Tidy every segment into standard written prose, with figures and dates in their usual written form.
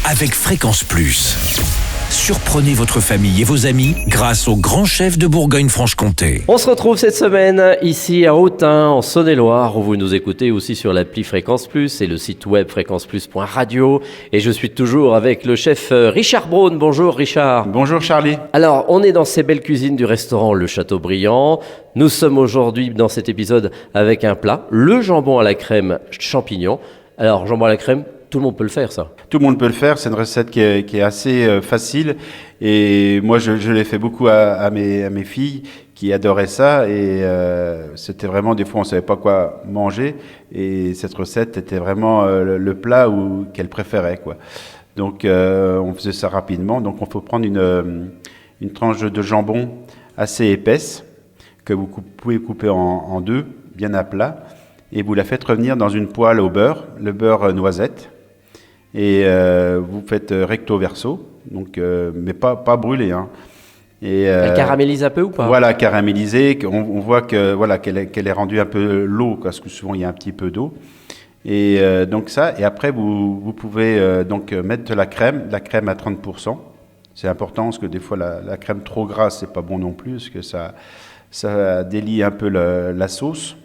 avec Fréquence Plus. Surprenez votre famille et vos amis grâce au grand chef de Bourgogne-Franche-Comté. On se retrouve cette semaine ici à Autun, en Saône-et-Loire, où vous nous écoutez aussi sur l'appli Fréquence Plus et le site web fréquenceplus.radio. Et je suis toujours avec le chef Richard Braun. Bonjour Richard. Bonjour Charlie. Alors, on est dans ces belles cuisines du restaurant Le Châteaubriand. Nous sommes aujourd'hui dans cet épisode avec un plat, le jambon à la crème champignon. Alors, jambon à la crème, tout le monde peut le faire, ça. Tout le monde peut le faire, c'est une recette qui est assez facile et moi je l'ai fait beaucoup à mes filles qui adoraient ça et c'était vraiment, des fois on savait pas quoi manger et cette recette était vraiment le plat qu'elles préféraient, quoi. Donc on faisait ça rapidement, donc il faut prendre une tranche de jambon assez épaisse que vous pouvez couper en deux, bien à plat, et vous la faites revenir dans une poêle au beurre, le beurre noisette. Et vous faites recto verso, donc mais pas brûlé, hein. Et elle caramélise un peu ou pas? Voilà, caramélisée. On voit que voilà qu'elle est rendue un peu l'eau, parce que souvent il y a un petit peu d'eau. Et donc ça. Et après vous pouvez donc mettre de la crème à 30%. C'est important parce que des fois la crème trop grasse c'est pas bon non plus, parce que ça délie un peu la sauce.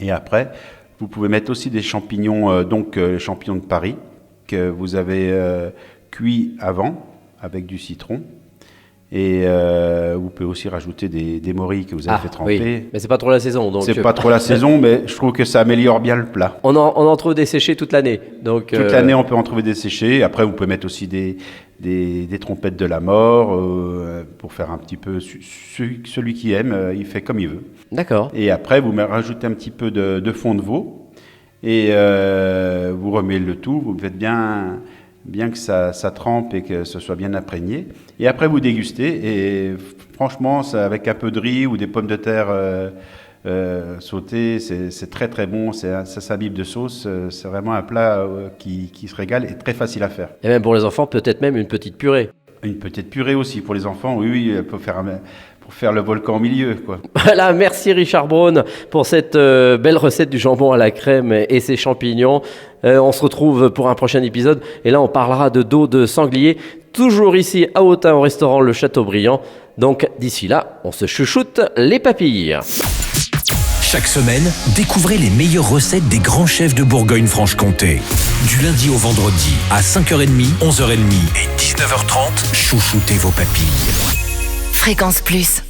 Et après vous pouvez mettre aussi des champignons, champignons de Paris, que vous avez cuit avant avec du citron, et vous pouvez aussi rajouter des morilles que vous avez fait tremper. Oui. Mais c'est pas trop la saison, donc c'est pas trop la saison, mais je trouve que ça améliore bien le plat. On en trouve des séchés toute l'année, donc toute l'année on peut en trouver des séchés. Après vous pouvez mettre aussi des trompettes de la mort pour faire un petit peu celui qui aime, il fait comme il veut. D'accord. Et après vous rajoutez un petit peu de fond de veau. Et vous remettez le tout, vous faites bien que ça trempe et que ce soit bien imprégné. Et après, vous dégustez. Et franchement, ça, avec un peu de riz ou des pommes de terre sautées, c'est très très bon. Ça s'imbibe de sauce. C'est vraiment un plat qui se régale et très facile à faire. Et même pour les enfants, peut-être même une petite purée. Une petite purée aussi pour les enfants. Oui, pour faire le volcan au milieu, quoi. Voilà, merci Richard Braun pour cette belle recette du jambon à la crème et ses champignons. On se retrouve pour un prochain épisode et là on parlera de dos de sanglier, toujours ici à Autun au restaurant Le Châteaubriand. Donc d'ici là, on se chouchoute les papilles. Chaque semaine, découvrez les meilleures recettes des grands chefs de Bourgogne-Franche-Comté. Du lundi au vendredi à 5h30, 11h30 et 19h30, chouchoutez vos papilles. Fréquence Plus.